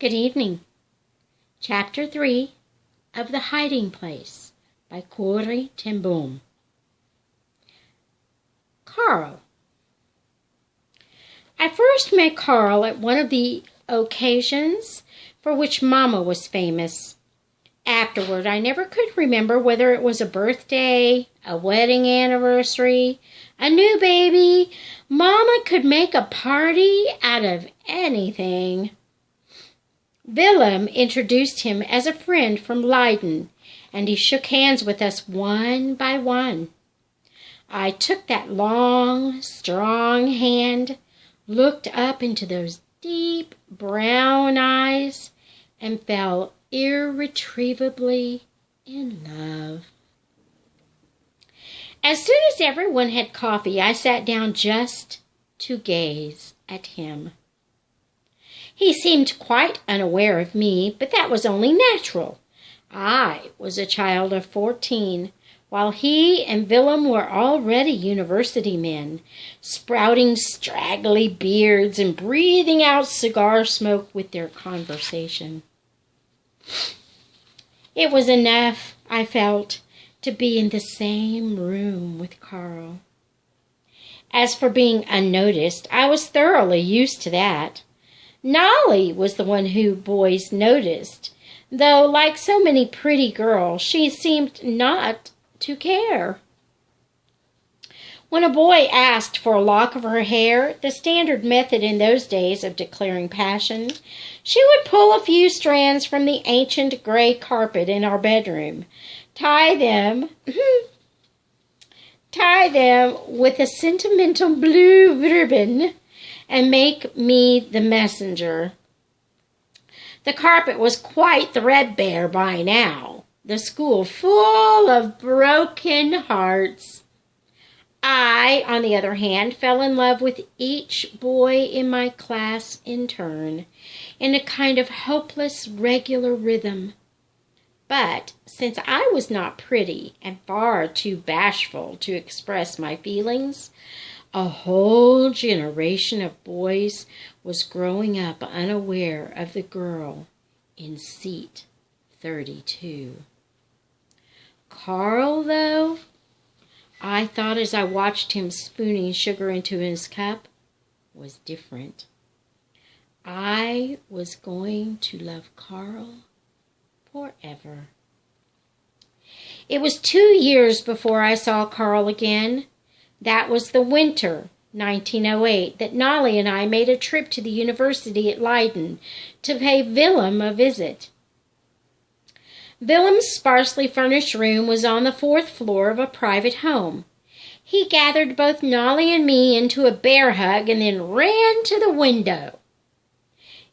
Good evening. Chapter 3 of The Hiding Place by Corey ten Boom. Karel. I first met Karel at one of the occasions for which Mama was famous. Afterward, I never could remember whether it was a birthday, a wedding anniversary, a new baby. Mama could make a party out of anything. Willem introduced him as a friend from Leiden, and he shook hands with us one by one. I took that long, strong hand, looked up into those deep brown eyes, and fell irretrievably in love. As soon as everyone had coffee, I sat down just to gaze at him. He seemed quite unaware of me, but that was only natural. I was a child of 14, while he and Willem were already university men, sprouting straggly beards and breathing out cigar smoke with their conversation. It was enough, I felt, to be in the same room with Karel. As for being unnoticed, I was thoroughly used to that. Nolly was the one who boys noticed, though, like so many pretty girls, she seemed not to care. When a boy asked for a lock of her hair, the standard method in those days of declaring passion, she would pull a few strands from the ancient gray carpet in our bedroom, tie them with a sentimental blue ribbon, and make me the messenger. The carpet was quite threadbare by now, the school full of broken hearts. I, on the other hand, fell in love with each boy in my class in turn, in a kind of hopeless, regular rhythm. But since I was not pretty and far too bashful to express my feelings, a whole generation of boys was growing up unaware of the girl in seat 32. Karel, though, I thought as I watched him spooning sugar into his cup, was different. I was going to love Karel forever. It was 2 years before I saw Karel again. That was the winter, 1908, that Nolly and I made a trip to the university at Leiden to pay Willem a visit. Willem's sparsely furnished room was on the 4th floor of a private home. He gathered both Nolly and me into a bear hug and then ran to the window.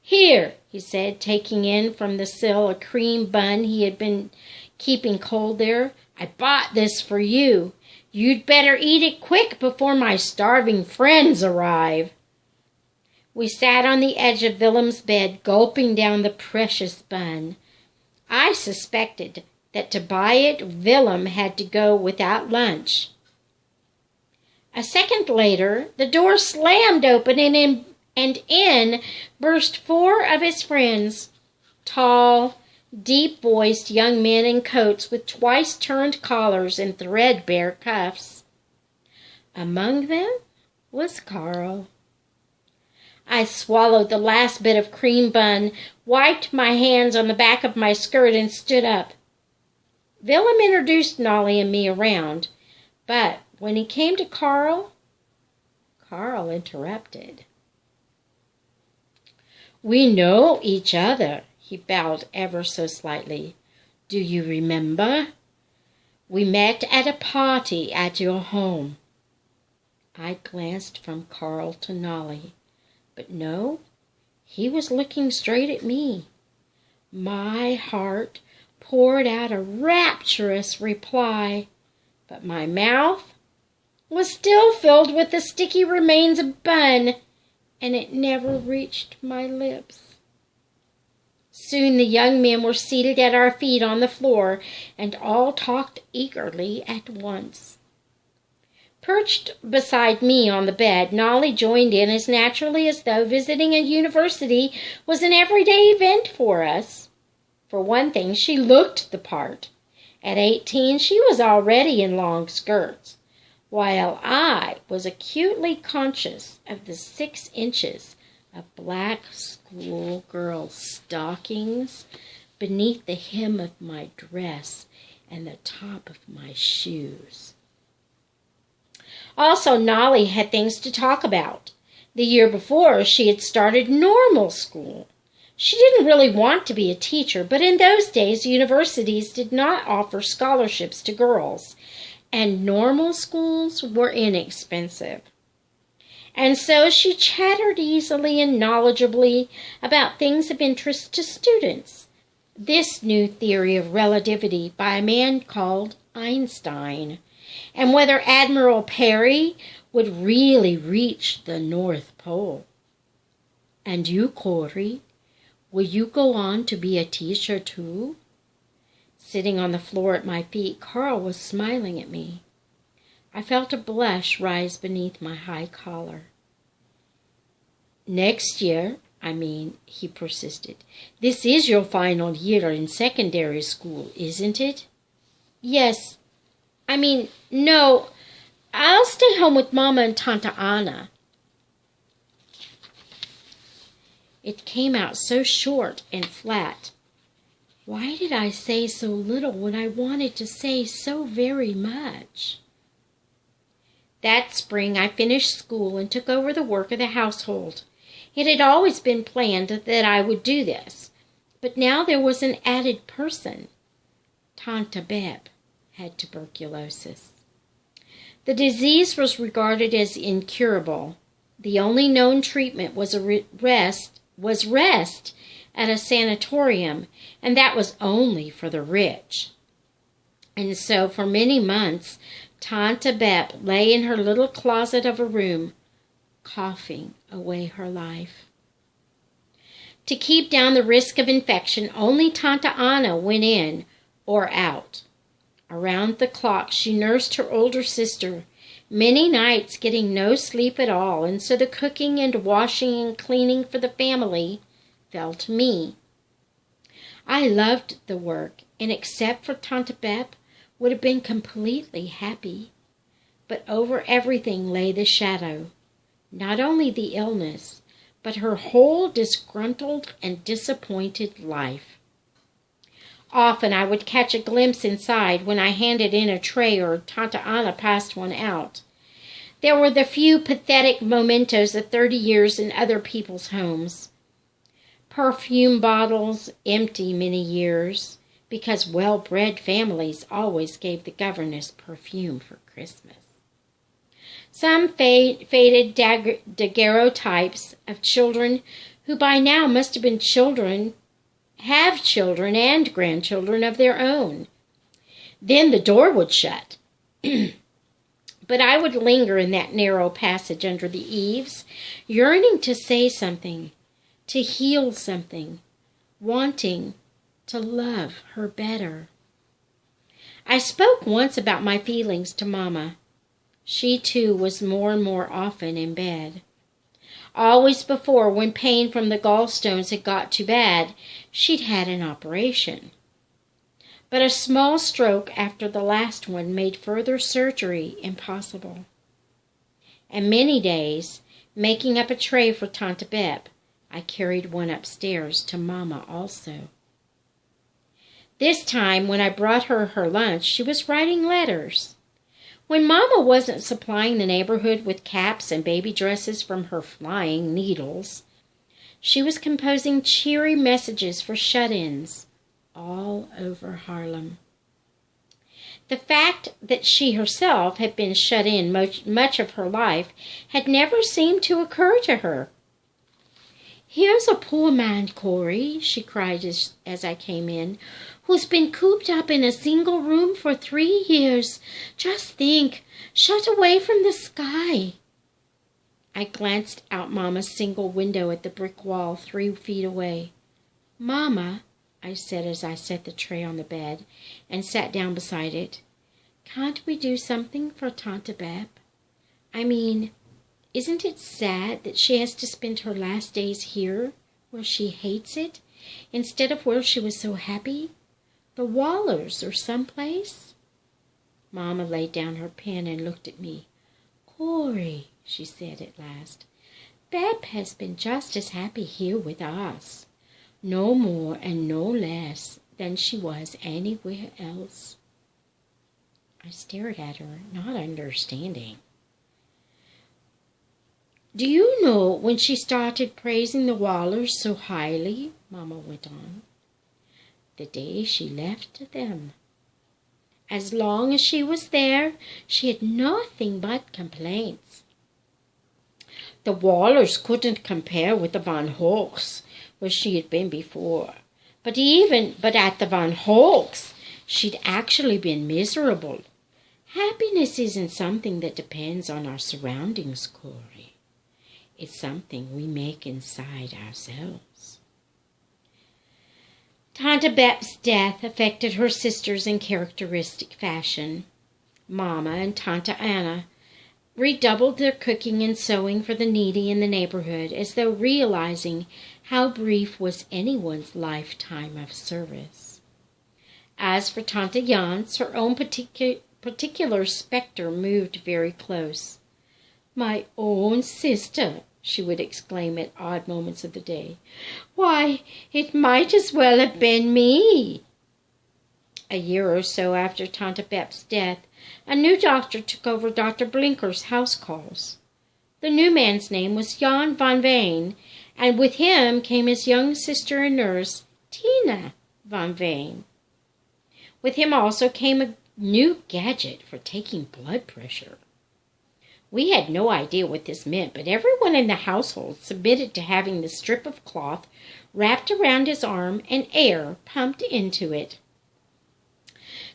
"Here," he said, taking in from the sill a cream bun he had been keeping cold there. "I bought this for you. You'd better eat it quick before my starving friends arrive." We sat on the edge of Willem's bed, gulping down the precious bun. I suspected that to buy it, Willem had to go without lunch. A second later, the door slammed open and in burst 4 of his friends, tall, deep-voiced young men in coats with twice-turned collars and threadbare cuffs. Among them was Karel. I swallowed the last bit of cream bun, wiped my hands on the back of my skirt, and stood up. Willem introduced Nolly and me around, but when he came to Karel interrupted. "We know each other," he bowed ever so slightly. "Do you remember? We met at a party at your home." I glanced from Karel to Nolly, but no, he was looking straight at me. My heart poured out a rapturous reply, but my mouth was still filled with the sticky remains of bun, and it never reached my lips. Soon the young men were seated at our feet on the floor, and all talked eagerly at once. Perched beside me on the bed, Nolly joined in as naturally as though visiting a university was an everyday event for us. For one thing, she looked the part. At 18, she was already in long skirts, while I was acutely conscious of the 6 inches of black schoolgirl stockings beneath the hem of my dress and the top of my shoes. Also, Nolly had things to talk about. The year before, she had started normal school. She didn't really want to be a teacher, but in those days, universities did not offer scholarships to girls, and normal schools were inexpensive. And so she chattered easily and knowledgeably about things of interest to students. This new theory of relativity by a man called Einstein, and whether Admiral Perry would really reach the North Pole. And you, Corey, will you go on to be a teacher too? Sitting on the floor at my feet, Karel was smiling at me. I felt a blush rise beneath my high collar. Next year, he persisted. This is your final year in secondary school, isn't it? Yes. No. I'll stay home with Mama and Tanta Anna. It came out so short and flat. Why did I say so little when I wanted to say so very much? That spring I finished school and took over the work of the household. It had always been planned that I would do this, but now there was an added person. Tanta Beb had tuberculosis. The disease was regarded as incurable. The only known treatment was rest at a sanatorium, and that was only for the rich. And so for many months, Tanta Beb lay in her little closet of a room, coughing away her life. To keep down the risk of infection, only Tanta Anna went in or out. Around the clock, she nursed her older sister, many nights getting no sleep at all, and so the cooking and washing and cleaning for the family fell to me. I loved the work, and except for Tanta Beb, would have been completely happy. But over everything lay the shadow, not only the illness, but her whole disgruntled and disappointed life. Often I would catch a glimpse inside when I handed in a tray or Tanta Anna passed one out. There were the few pathetic mementos of 30 years in other people's homes. Perfume bottles, empty many years, because well-bred families always gave the governess perfume for Christmas. Some faded daguerreotypes of children who by now must have been children and grandchildren of their own. Then the door would shut. But I would linger in that narrow passage under the eaves, yearning to say something, to heal something, wanting to love her better. I spoke once about my feelings to Mama. She, too, was more and more often in bed. Always before, when pain from the gallstones had got too bad, she'd had an operation. But a small stroke after the last one made further surgery impossible. And many days, making up a tray for Tanta Beb, I carried one upstairs to Mama also. This time, when I brought her her lunch, she was writing letters. When Mama wasn't supplying the neighborhood with caps and baby dresses from her flying needles, she was composing cheery messages for shut-ins all over Harlem. The fact that she herself had been shut in much of her life had never seemed to occur to her. "Here's a poor man, Corey," she cried as I came in, "who's been cooped up in a single room for 3 years. Just think, shut away from the sky." I glanced out Mama's single window at the brick wall 3 feet away. "Mama," I said as I set the tray on the bed and sat down beside it, "can't we do something for Tanta Beb?" I mean, isn't it sad that she has to spend her last days here, where she hates it, instead of where she was so happy? The Wallers or someplace?" Mama laid down her pen and looked at me. "Corey," she said at last, "Beb has been just as happy here with us. No more and no less than she was anywhere else." I stared at her, not understanding. "Do you know when she started praising the Wallers so highly?" Mama went on. "The day she left them. As long as she was there, she had nothing but complaints. The Wallers couldn't compare with the Van Holks, where she had been before. But at the Van Holks, she'd actually been miserable. Happiness isn't something that depends on our surroundings, Corey. It's something we make inside ourselves." Tante Bep's death affected her sisters in characteristic fashion. Mama and Tante Anna redoubled their cooking and sewing for the needy in the neighborhood, as though realizing how brief was anyone's lifetime of service. As for Tante Jans, her own particular specter moved very close. "My own sister," she would exclaim at odd moments of the day. "Why, it might as well have been me." A year or so after Tante Bep's death, a new doctor took over Dr. Blinker's house calls. The new man's name was Jan van Veen, and with him came his young sister and nurse, Tina van Veen. With him also came a new gadget for taking blood pressure. We had no idea what this meant, but everyone in the household submitted to having the strip of cloth wrapped around his arm and air pumped into it.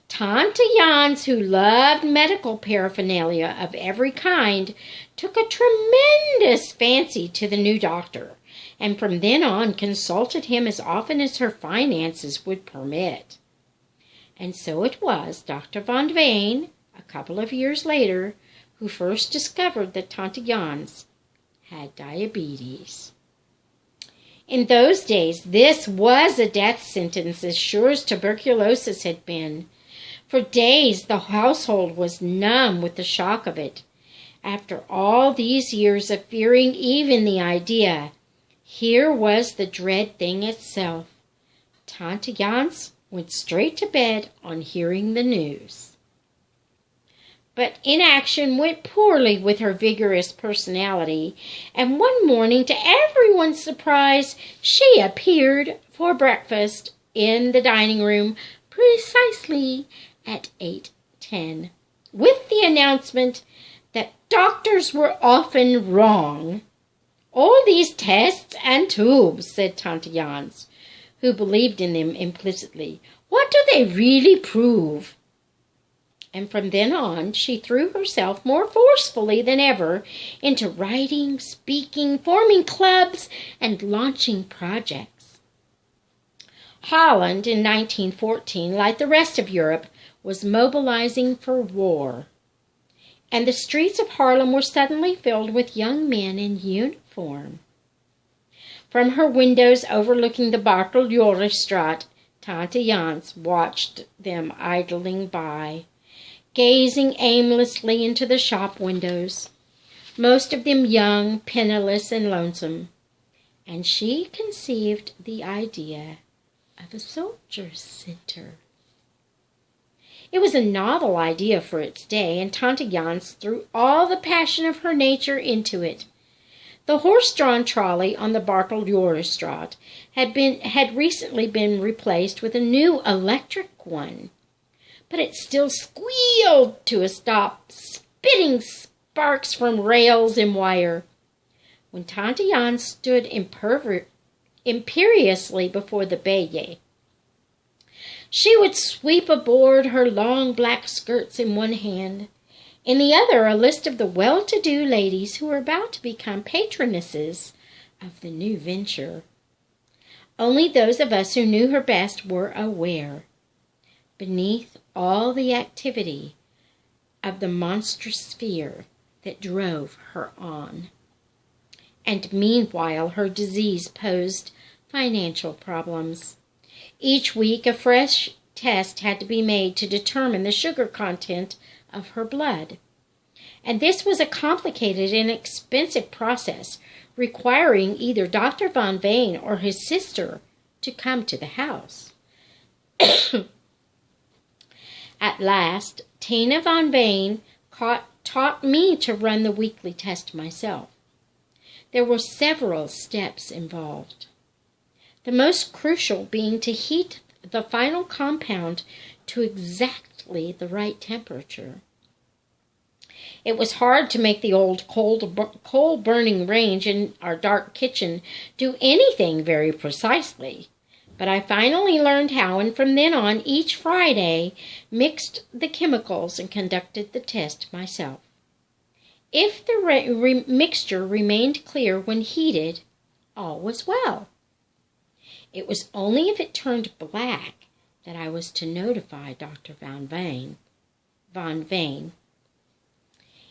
Tante Jans, who loved medical paraphernalia of every kind, took a tremendous fancy to the new doctor, and from then on consulted him as often as her finances would permit. And so it was Dr. van Veen, a couple of years later, who first discovered that Tante Jans had diabetes. In those days, this was a death sentence as sure as tuberculosis had been. For days, the household was numb with the shock of it. After all these years of fearing even the idea, here was the dread thing itself. Tante Jans went straight to bed on hearing the news. But inaction went poorly with her vigorous personality, and one morning, to everyone's surprise, she appeared for breakfast in the dining room precisely at 8:10, with the announcement that doctors were often wrong. "All these tests and tubes," said Tante Jans, who believed in them implicitly, "what do they really prove?" And from then on, she threw herself more forcefully than ever into writing, speaking, forming clubs, and launching projects. Holland in 1914, like the rest of Europe, was mobilizing for war. And the streets of Haarlem were suddenly filled with young men in uniform. From her windows overlooking the Barteljorenstraat, Tante Jans watched them idling by, gazing aimlessly into the shop windows, most of them young, penniless, and lonesome. And she conceived the idea of a soldiers' center. It was a novel idea for its day, and Tante Jans threw all the passion of her nature into it. The horse-drawn trolley on the Barteljorenstraat had recently been replaced with a new electric one, but it still squealed to a stop, spitting sparks from rails and wire. When Tante Jans stood imperiously before the Beje, she would sweep aboard, her long black skirts in one hand, in the other a list of the well-to-do ladies who were about to become patronesses of the new venture. Only those of us who knew her best were aware. Beneath all the activity of the monstrous sphere, that drove her on. And meanwhile, her disease posed financial problems. Each week, a fresh test had to be made to determine the sugar content of her blood. And this was a complicated and expensive process, requiring either Dr. Von Veen or his sister to come to the house. At last, Tina Von Veen taught me to run the weekly test myself. There were several steps involved, the most crucial being to heat the final compound to exactly the right temperature. It was hard to make the old coal-burning range in our dark kitchen do anything very precisely, but I finally learned how, and from then on, each Friday, mixed the chemicals and conducted the test myself. If the mixture remained clear when heated, all was well. It was only if it turned black that I was to notify Dr. Von Veen.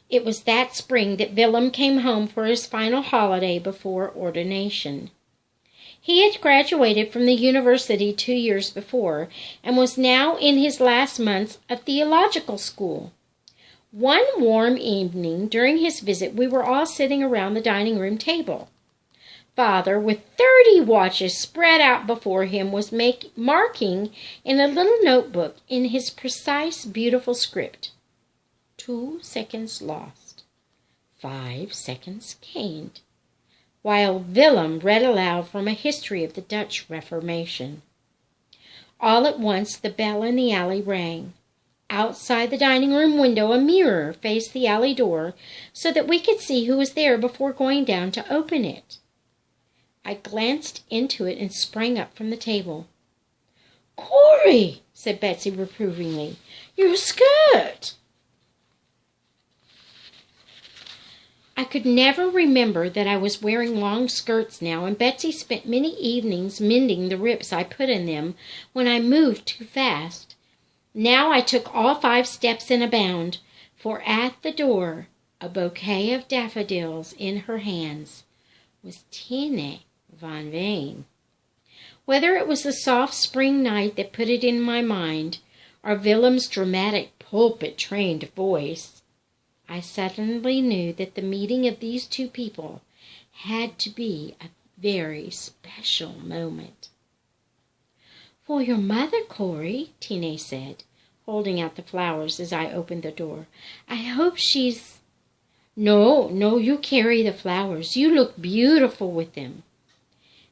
It was that spring that Willem came home for his final holiday before ordination. He had graduated from the university 2 years before and was now in his last months of theological school. One warm evening during his visit, we were all sitting around the dining room table. Father, with 30 watches spread out before him, was marking in a little notebook in his precise, beautiful script. 2 seconds lost, 5 seconds gained, while Willem read aloud from a history of the Dutch Reformation. All at once the bell in the alley rang. Outside the dining room window, a mirror faced the alley door so that we could see who was there before going down to open it. I glanced into it and sprang up from the table. "Corey," said Betsy reprovingly, "your skirt!" I could never remember that I was wearing long skirts now, and Betsy spent many evenings mending the rips I put in them when I moved too fast. Now I took all 5 steps in a bound, for at the door, a bouquet of daffodils in her hands, was Tina Von Veen. Whether it was the soft spring night that put it in my mind, or Willem's dramatic pulpit-trained voice, I suddenly knew that the meeting of these 2 people had to be a very special moment. "For your mother, Corey," Tina said, holding out the flowers as I opened the door. "I hope she's—" No, you carry the flowers. You look beautiful with them."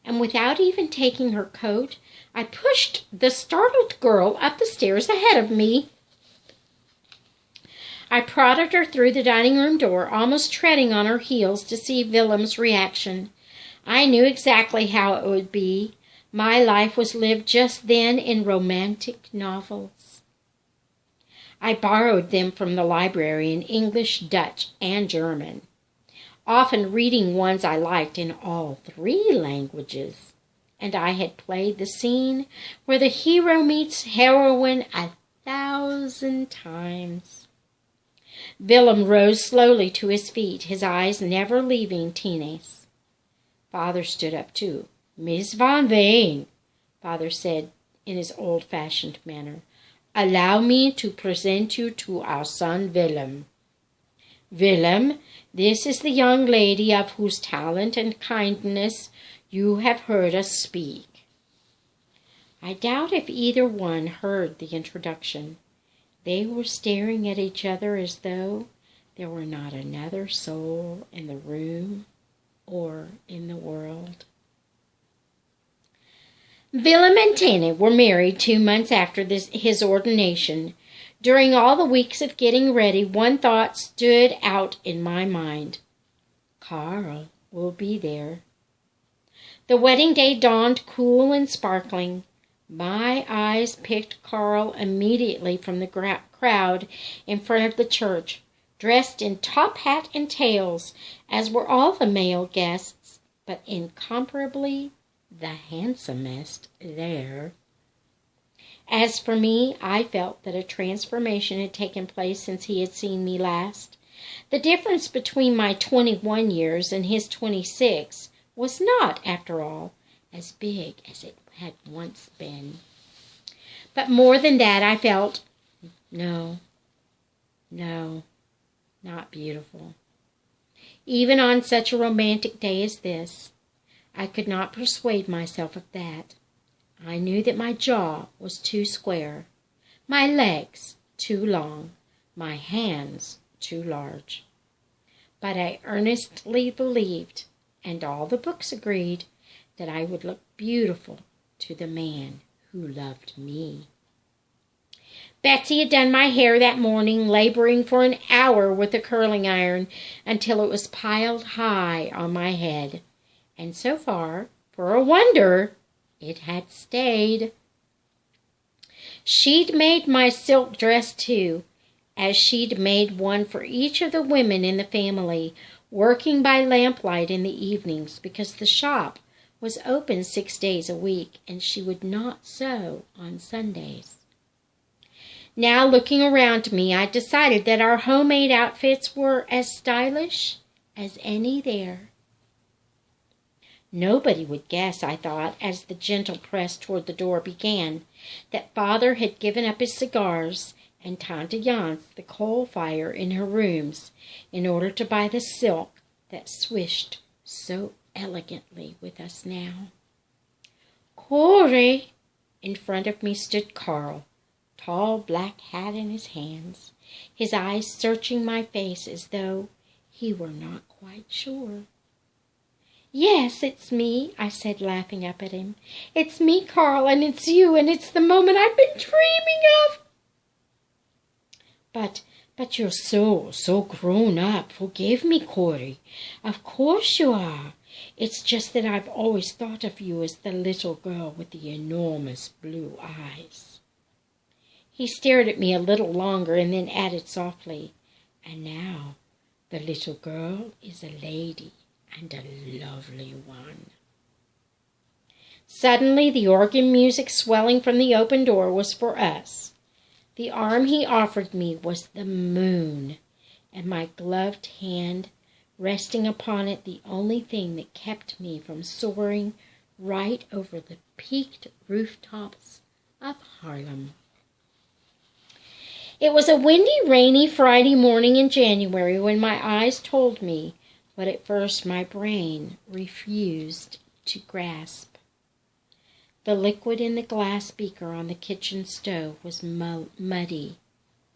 And without even taking her coat, I pushed the startled girl up the stairs ahead of me. I prodded her through the dining room door, almost treading on her heels to see Willem's reaction. I knew exactly how it would be. My life was lived just then in romantic novels. I borrowed them from the library in English, Dutch, and German, often reading ones I liked in all 3 languages. And I had played the scene where the hero meets heroine 1,000 times. Willem rose slowly to his feet, his eyes never leaving Tina's. Father stood up too. "Miss Von Veen," Father said in his old-fashioned manner, "allow me to present you to our son Willem. Willem, this is the young lady of whose talent and kindness you have heard us speak." I doubt if either one heard the introduction. They were staring at each other as though there were not another soul in the room or in the world. Willem and Tina were married 2 months after his ordination. During all the weeks of getting ready, one thought stood out in my mind. Karel will be there. The wedding day dawned cool and sparkling. My eyes picked Karel immediately from the crowd in front of the church, dressed in top hat and tails, as were all the male guests, but incomparably the handsomest there. As for me, I felt that a transformation had taken place since he had seen me last, The difference between my 21 years and his 26 was not, after all, as big as it had once been. But more than that, I felt, no, not beautiful. Even on such a romantic day as this, I could not persuade myself of that. I knew that my jaw was too square, my legs too long, my hands too large. But I earnestly believed, and all the books agreed, that I would look beautiful to the man who loved me. Betsy had done my hair that morning, laboring for an hour with a curling iron until it was piled high on my head. And so far, for a wonder, it had stayed. She'd made my silk dress, too, as she'd made one for each of the women in the family, working by lamplight in the evenings because the shop was open 6 days a week, and she would not sew on Sundays. Now, looking around me, I decided that our homemade outfits were as stylish as any there. Nobody would guess, I thought, as the gentle press toward the door began, that Father had given up his cigars and Tante Jans the coal fire in her rooms in order to buy the silk that swished so elegantly with us now. Corey! In front of me stood Karel, tall black hat in his hands, his eyes searching my face as though he were not quite sure. Yes, it's me, I said, laughing up at him. It's me, Karel, and it's you, and it's the moment I've been dreaming of. But you're so grown up. Forgive me, Corey. Of course you are. It's just that I've always thought of you as the little girl with the enormous blue eyes. He stared at me a little longer and then added softly, and now the little girl is a lady. And a lovely one. Suddenly, the organ music swelling from the open door was for us. The arm he offered me was the moon, and my gloved hand resting upon it the only thing that kept me from soaring right over the peaked rooftops of Harlem. It was a windy, rainy Friday morning in January when my eyes told me what at first my brain refused to grasp. The liquid in the glass beaker on the kitchen stove was muddy,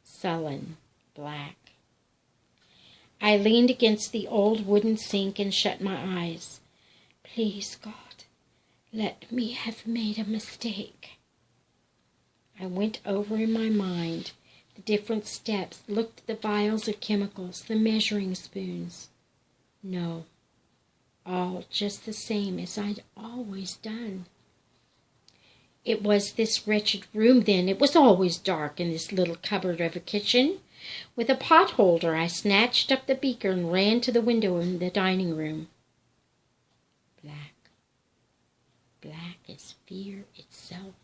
sullen, black. I leaned against the old wooden sink and shut my eyes. Please, God, let me have made a mistake. I went over in my mind the different steps, looked at the vials of chemicals, the measuring spoons. No, all just the same as I'd always done. It was this wretched room then. It was always dark in this little cupboard of a kitchen. With a pot holder, I snatched up the beaker and ran to the window in the dining room. Black as fear itself.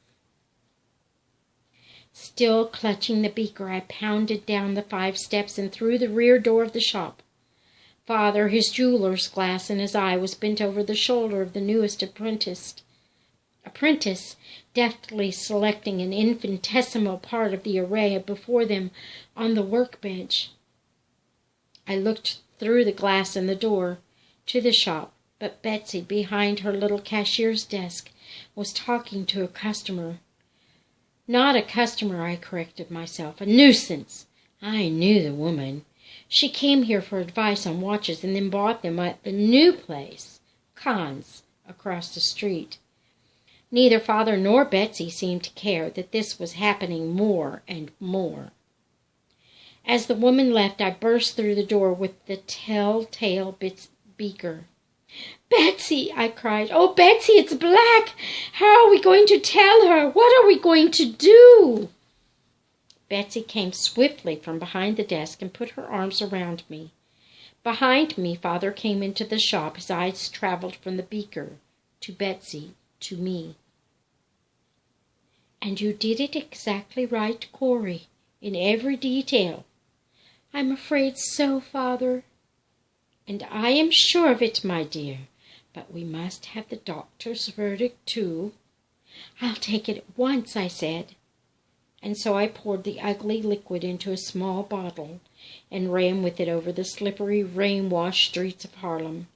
Still clutching the beaker, I pounded down the 5 steps and through the rear door of the shop. Father, his jeweler's glass in his eye, was bent over the shoulder of the newest apprentice, deftly selecting an infinitesimal part of the array before them on the workbench. I looked through the glass in the door to the shop, but Betsy, behind her little cashier's desk, was talking to a customer. Not a customer, I corrected myself. A nuisance. I knew the woman. She came here for advice on watches and then bought them at the new place, Kahn's, across the street. Neither Father nor Betsy seemed to care that this was happening more and more. As the woman left, I burst through the door with the telltale beaker. Betsy, I cried. Oh, Betsy, it's Black. How are we going to tell her? What are we going to do? Betsy came swiftly from behind the desk and put her arms around me. Behind me, Father came into the shop. His eyes traveled from the beaker to Betsy to me. And you did it exactly right, Corey, in every detail. I'm afraid so, Father. And I am sure of it, my dear. But we must have the doctor's verdict, too. I'll take it at once, I said. And so I poured the ugly liquid into a small bottle and ran with it over the slippery, rain-washed streets of Harlem.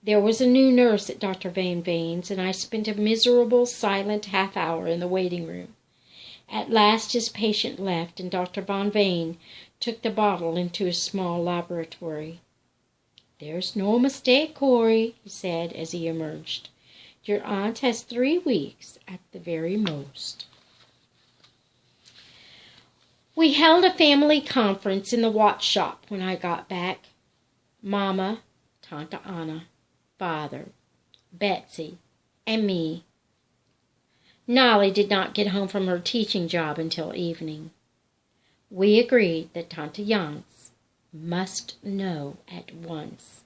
There was a new nurse at Dr. Van Vane's, and I spent a miserable, silent half-hour in the waiting room. At last his patient left, and Dr. Van Vane took the bottle into his small laboratory. "There's no mistake, Corey," he said as he emerged. "Your aunt has 3 weeks at the very most." We held a family conference in the watch shop when I got back. Mama, Tante Anna, Father, Betsy, and me. Nolly did not get home from her teaching job until evening. We agreed that Tante Jans must know at once.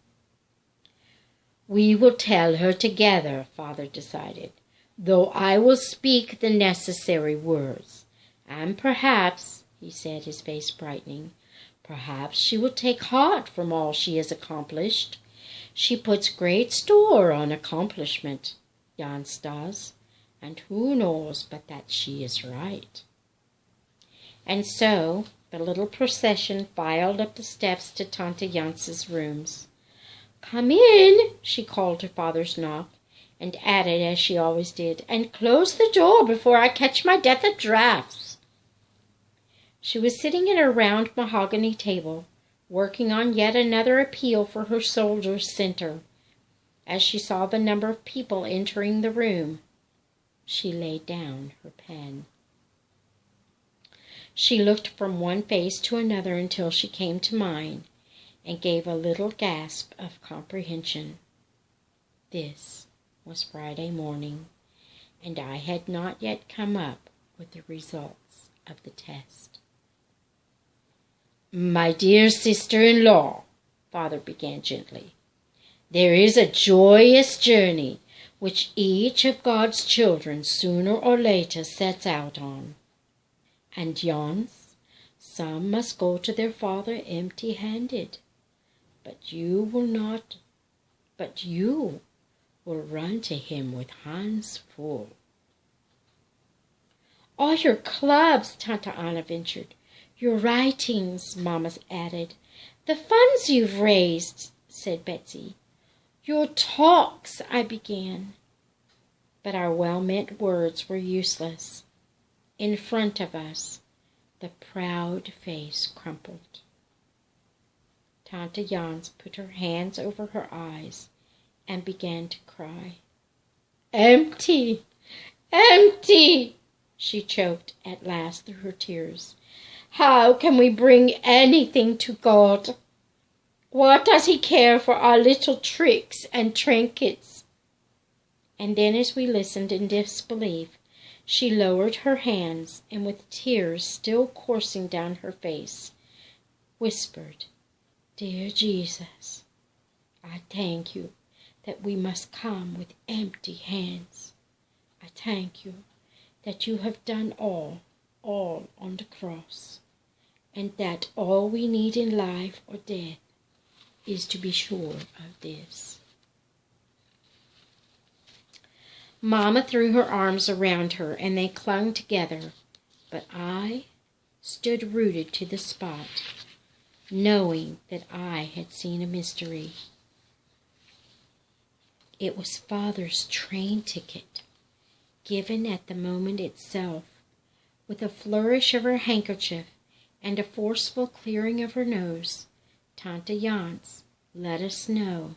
"We will tell her together," Father decided, "though I will speak the necessary words. And perhaps," he said, his face brightening, "perhaps she will take heart from all she has accomplished. She puts great store on accomplishment, Jans does, and who knows but that she is right." And so the little procession filed up the steps to Tante Jans's rooms. "Come in," she called to Father's knock, and added, as she always did, "and close the door before I catch my death of draughts." She was sitting at her round mahogany table, working on yet another appeal for her soldiers' center. As she saw the number of people entering the room, she laid down her pen. She looked from one face to another until she came to mine, and gave a little gasp of comprehension. This was Friday morning, and I had not yet come up with the results of the test. "My dear sister-in-law," Father began gently, "there is a joyous journey which each of God's children sooner or later sets out on. And Jans, some must go to their father empty-handed. But you will run to him with hands full." "All your clubs," Tante Anna ventured. "Your writings," Mama added. "The funds you've raised," said Betsy. "Your talks," I began. But our well-meant words were useless. In front of us, the proud face crumpled. Tante Jans put her hands over her eyes and began to cry. "Empty! Empty!" she choked at last through her tears. "How can we bring anything to God? What does he care for our little tricks and trinkets?" And then, as we listened in disbelief, she lowered her hands and, with tears still coursing down her face, whispered, "Dear Jesus, I thank you that we must come with empty hands. I thank you that you have done all on the cross, and that all we need in life or death is to be sure of this." Mama threw her arms around her, and they clung together, but I stood rooted to the spot, knowing that I had seen a mystery. It was Father's train ticket, given at the moment itself. With a flourish of her handkerchief and a forceful clearing of her nose, Tante Jans let us know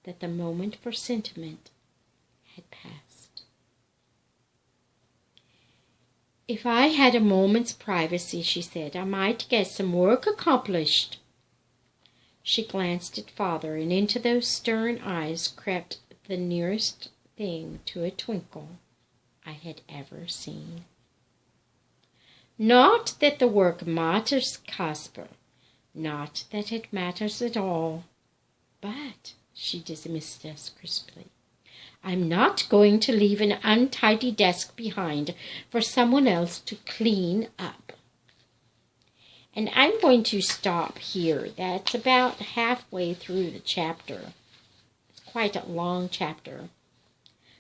that the moment for sentiment had passed. "If I had a moment's privacy," she said, "I might get some work accomplished." She glanced at Father, and into those stern eyes crept the nearest thing to a twinkle I had ever seen. "Not that the work matters, Caspar, not that it matters at all. But," she dismissed us crisply, "I'm not going to leave an untidy desk behind for someone else to clean up." And I'm going to stop here. That's about halfway through the chapter. It's quite a long chapter.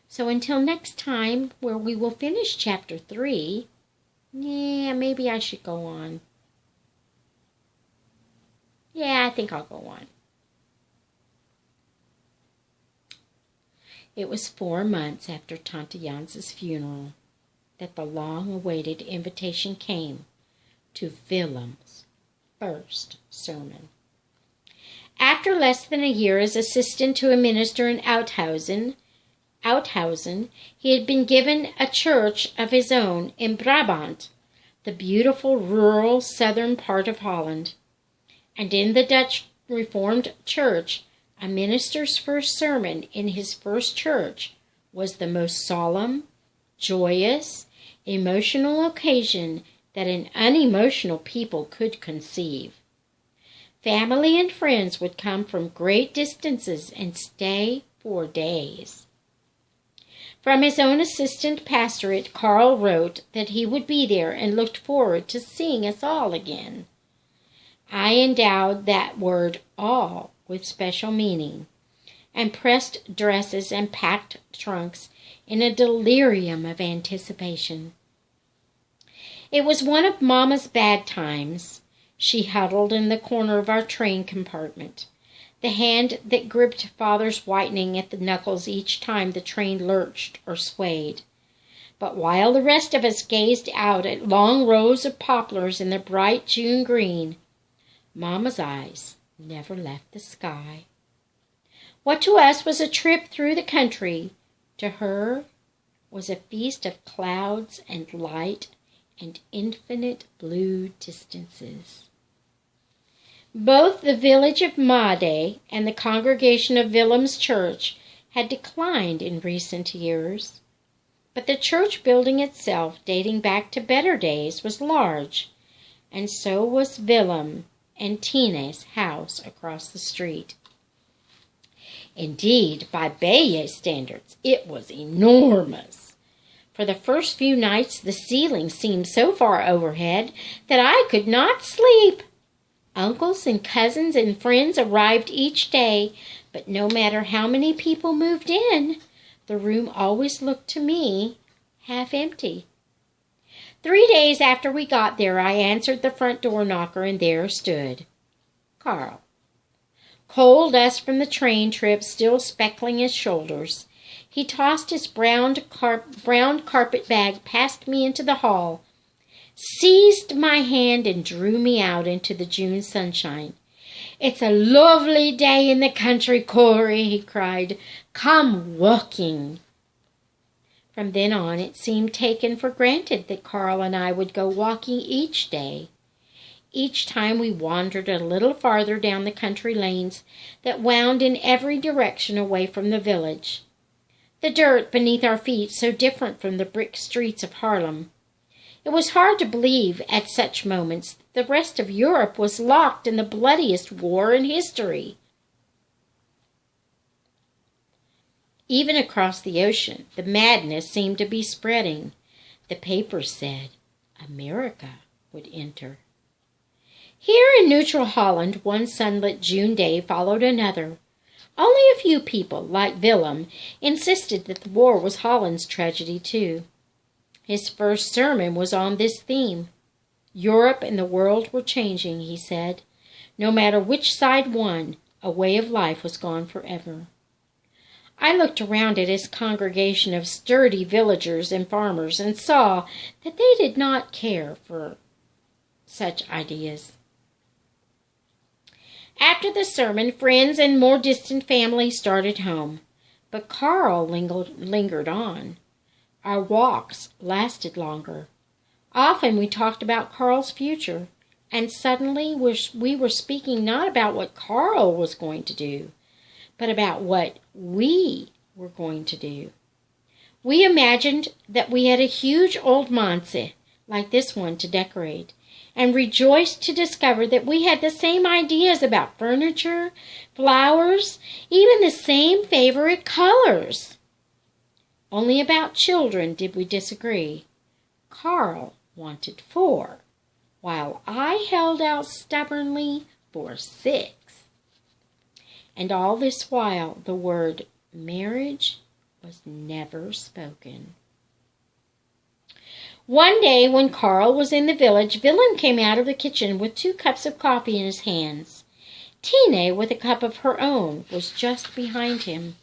So until next time, where we will finish chapter 3, maybe I should go on. Yeah, I think I'll go on. It was 4 months after Tante Jans's funeral that the long-awaited invitation came to Willem's first sermon. After less than a year as assistant to a minister in Oudthausen, he had been given a church of his own in Brabant, the beautiful rural southern part of Holland. And in the Dutch Reformed Church, a minister's first sermon in his first church was the most solemn, joyous, emotional occasion that an unemotional people could conceive. Family and friends would come from great distances and stay for days. From his own assistant pastorate, Karel wrote that he would be there and looked forward to seeing us all again. I endowed that word all with special meaning, and pressed dresses and packed trunks in a delirium of anticipation. It was one of Mamma's bad times. She huddled in the corner of our train compartment, the hand that gripped Father's whitening at the knuckles each time the train lurched or swayed. But while the rest of us gazed out at long rows of poplars in the bright June green, Mamma's eyes never left the sky. What to us was a trip through the country, to her was a feast of clouds and light and infinite blue distances. Both the village of Maade and the congregation of Willem's church had declined in recent years, but the church building itself, dating back to better days, was large, and so was Willem and Tine's house across the street. Indeed, by Bayeux standards, it was enormous. For the first few nights, the ceiling seemed so far overhead that I could not sleep. Uncles and cousins and friends arrived each day, but no matter how many people moved in, the room always looked to me half empty. 3 days after we got there, I answered the front door knocker, and there stood Karel. Coal dust from the train trip still speckling his shoulders, he tossed his brown carpet bag past me into the hall, seized my hand, and drew me out into the June sunshine. "It's a lovely day in the country, Corey," he cried. "Come walking." From then on, it seemed taken for granted that Karel and I would go walking each day. Each time we wandered a little farther down the country lanes that wound in every direction away from the village. The dirt beneath our feet so different from the brick streets of Haarlem. It was hard to believe at such moments that the rest of Europe was locked in the bloodiest war in history. Even across the ocean, the madness seemed to be spreading. The papers said America would enter. Here in neutral Holland, one sunlit June day followed another. Only a few people, like Willem, insisted that the war was Holland's tragedy too. His first sermon was on this theme. Europe and the world were changing, he said. No matter which side won, a way of life was gone forever. I looked around at his congregation of sturdy villagers and farmers and saw that they did not care for such ideas. After the sermon, friends and more distant family started home, but Karel lingered on. Our walks lasted longer. Often we talked about Karel's future, and suddenly we were speaking not about what Karel was going to do, but about what we were going to do. We imagined that we had a huge old manse like this one to decorate, and rejoiced to discover that we had the same ideas about furniture, flowers, even the same favorite colors. Only about children did we disagree. Karel wanted 4, while I held out stubbornly for 6. And all this while the word marriage was never spoken. One day when Karel was in the village, Willem came out of the kitchen with 2 cups of coffee in his hands. Tine, with a cup of her own, was just behind him.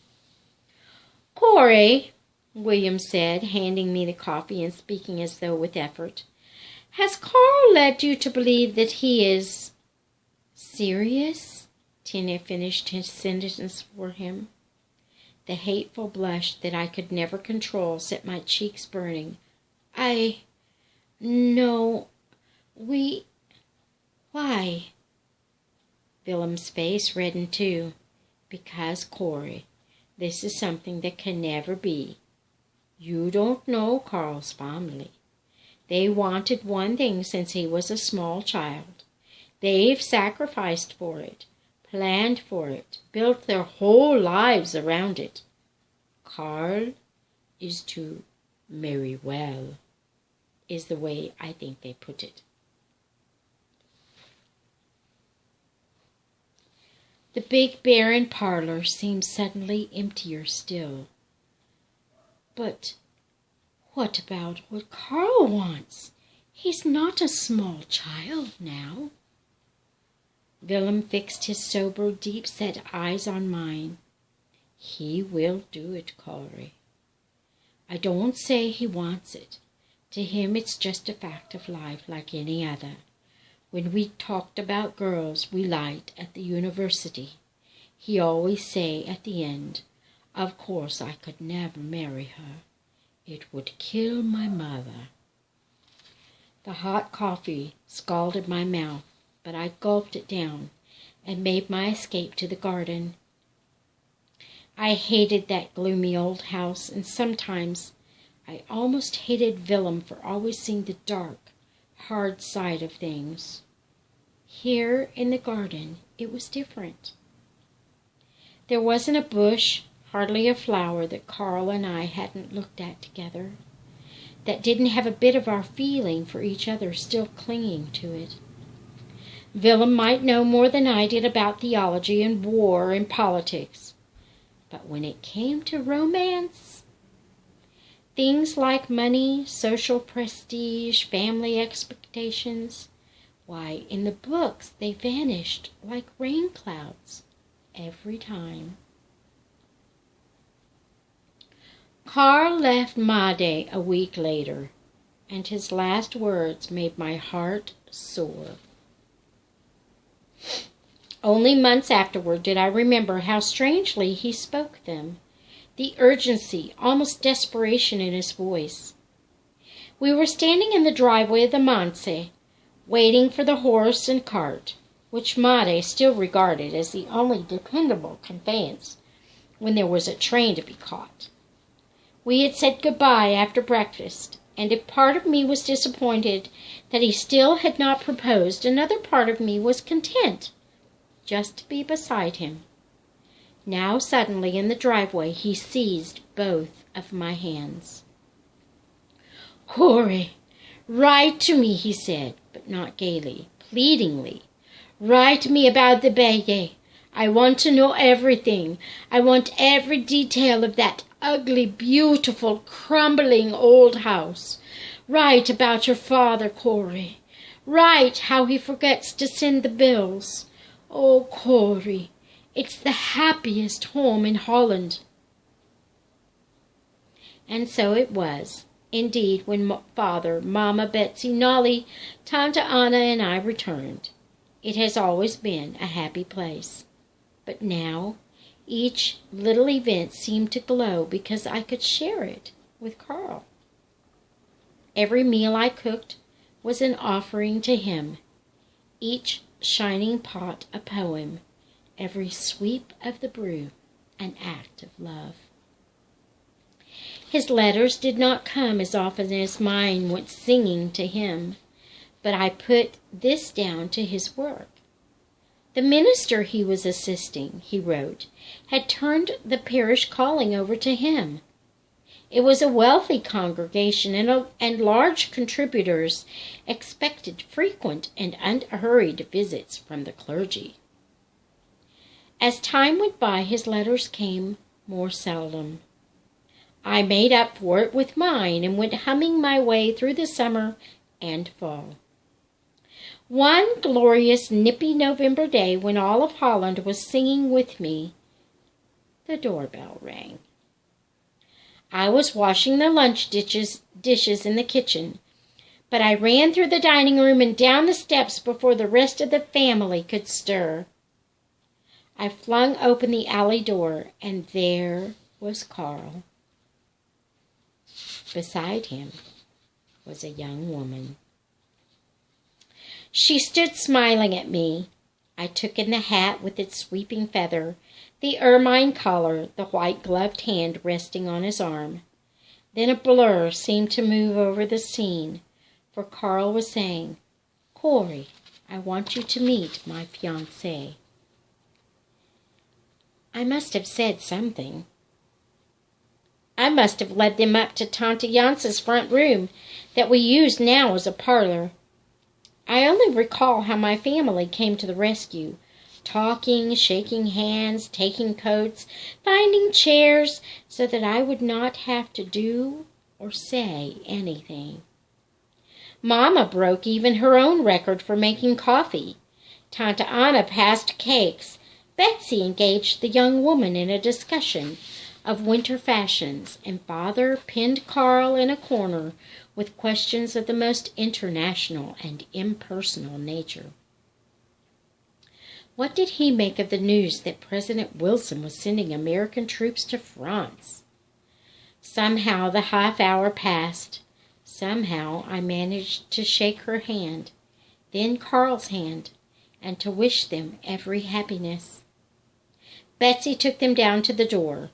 "Corey," William said, handing me the coffee and speaking as though with effort, "has Karel led you to believe that he is serious?" Tine finished his sentence for him. The hateful blush that I could never control set my cheeks burning. No, why?" Willem's face reddened too. "Because, Corey, this is something that can never be. You don't know Karel's family. They wanted one thing since he was a small child. They've sacrificed for it, planned for it, built their whole lives around it. Karel is to marry well, is the way I think they put it." The big barren parlor seemed suddenly emptier still. "But what about what Karel wants? He's not a small child now." Willem fixed his sober, deep-set eyes on mine. "He will do it, Corey. I don't say he wants it. To him it's just a fact of life like any other. When we talked about girls we liked at the university, he always say at the end, 'Of course I could never marry her. It would kill my mother.'" The hot coffee scalded my mouth, but I gulped it down and made my escape to the garden. I hated that gloomy old house, and sometimes I almost hated Willem for always seeing the dark, hard side of things. Here in the garden it was different. There wasn't a bush, hardly a flower that Karel and I hadn't looked at together, that didn't have a bit of our feeling for each other still clinging to it. Willem might know more than I did about theology and war and politics, but when it came to romance, things like money, social prestige, family expectations, why, in the books they vanished like rain clouds every time. Karel left Made a week later, and his last words made my heart sore. Only months afterward did I remember how strangely he spoke them, the urgency, almost desperation in his voice. We were standing in the driveway of the manse, waiting for the horse and cart, which Made still regarded as the only dependable conveyance when there was a train to be caught. We had said goodbye after breakfast, and if part of me was disappointed that he still had not proposed, another part of me was content just to be beside him. Now suddenly in the driveway he seized both of my hands. "Corey, write to me," he said, but not gaily, pleadingly. "Write me about the baby. I want to know everything. I want every detail of that ugly, beautiful, crumbling old house. Write about your father, Corey. Write how he forgets to send the bills. Oh, Corey, it's the happiest home in Holland." And so it was, indeed, when Father, Mama, Betsy, Nolly, Tante Anna, and I returned. It has always been a happy place. But now each little event seemed to glow because I could share it with Karel. Every meal I cooked was an offering to him, each shining pot a poem, every sweep of the brew an act of love. His letters did not come as often as mine went singing to him, but I put this down to his work. The minister he was assisting, he wrote, had turned the parish calling over to him. It was a wealthy congregation, and large contributors expected frequent and unhurried visits from the clergy. As time went by, his letters came more seldom. I made up for it with mine and went humming my way through the summer and fall. One glorious, nippy November day, when all of Holland was singing with me, the doorbell rang. I was washing the lunch dishes in the kitchen, but I ran through the dining room and down the steps before the rest of the family could stir. I flung open the alley door, and there was Karel. Beside him was a young woman. She stood smiling at me. I took in the hat with its sweeping feather, the ermine collar, the white-gloved hand resting on his arm. Then a blur seemed to move over the scene, for Karel was saying, "Corey, I want you to meet my fiancé." I must have said something. I must have led them up to Tante Jance's front room that we use now as a parlor. I only recall how my family came to the rescue, talking, shaking hands, taking coats, finding chairs so that I would not have to do or say anything. Mama broke even her own record for making coffee. Tante Anna passed cakes. Betsy engaged the young woman in a discussion of winter fashions, and Father pinned Karel in a corner with questions of the most international and impersonal nature. What did he make of the news that President Wilson was sending American troops to France? Somehow the half hour passed. Somehow I managed to shake her hand, then Karel's hand, and to wish them every happiness. Betsy took them down to the door.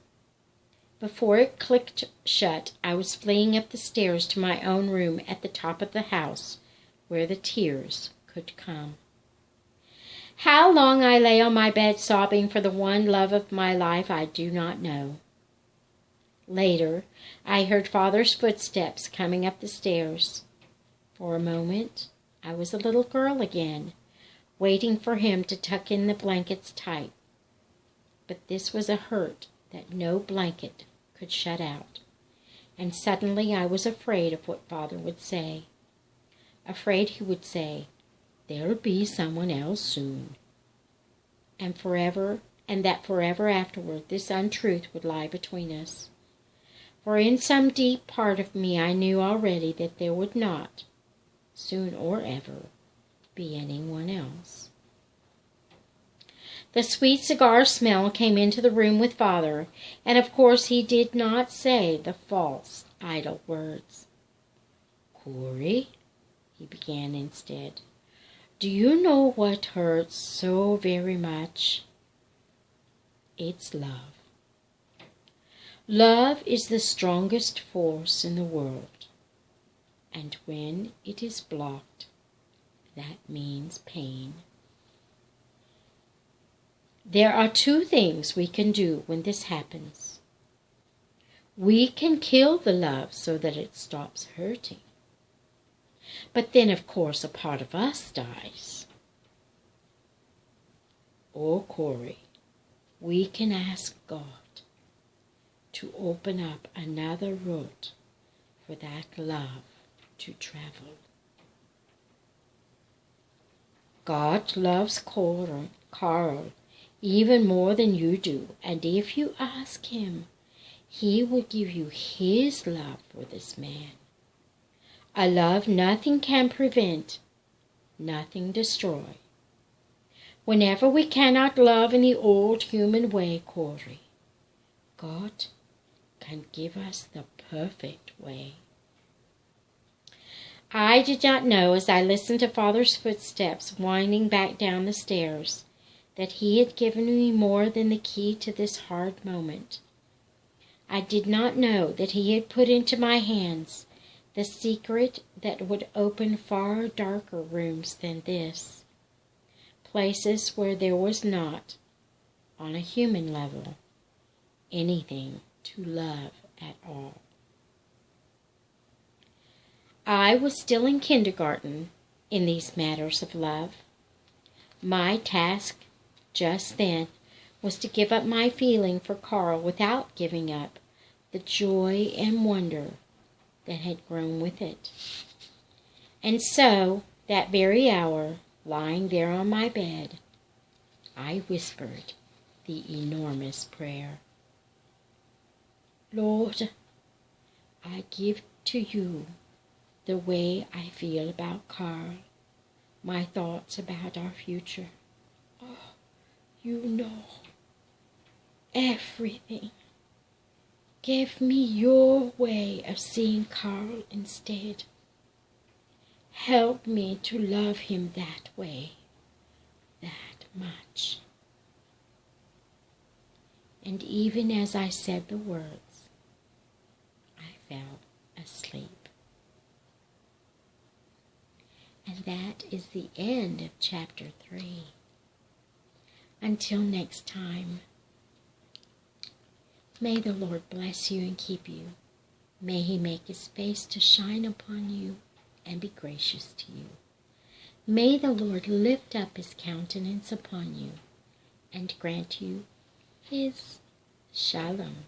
Before it clicked shut, I was fleeing up the stairs to my own room at the top of the house, where the tears could come. How long I lay on my bed sobbing for the one love of my life, I do not know. Later, I heard Father's footsteps coming up the stairs. For a moment, I was a little girl again, waiting for him to tuck in the blankets tight. But this was a hurt that no blanket could shut out, and suddenly I was afraid of what Father would say. Afraid he would say, "There'll be someone else soon." And that forever afterward this untruth would lie between us. For in some deep part of me I knew already that there would not, soon or ever, be anyone else. The sweet cigar smell came into the room with Father, and of course he did not say the false, idle words. "Corey," he began instead, "do you know what hurts so very much? It's love. Love is the strongest force in the world, and when it is blocked, that means pain. There are two things we can do when this happens. We can kill the love so that it stops hurting. But then, of course, a part of us dies. Or, Corey, we can ask God to open up another route for that love to travel. God loves Karel even more than you do, and if you ask him, he will give you his love for this man. A love nothing can prevent, nothing destroy. Whenever we cannot love in the old human way, Corey, God can give us the perfect way." I did not know, as I listened to Father's footsteps winding back down the stairs, that he had given me more than the key to this hard moment. I did not know that he had put into my hands the secret that would open far darker rooms than this, places where there was not, on a human level, anything to love at all. I was still in kindergarten in these matters of love. My task just then was to give up my feeling for Karl without giving up the joy and wonder that had grown with it. And so, that very hour, lying there on my bed, I whispered the enormous prayer. Lord, I give to you the way I feel about Karl, my thoughts about our future. Oh, you know everything. Give me your way of seeing Karl instead. Help me to love him that way, that much. And even as I said the words, I fell asleep. And that is the end of chapter 3. Until next time, may the Lord bless you and keep you. May he make his face to shine upon you and be gracious to you. May the Lord lift up his countenance upon you and grant you his shalom.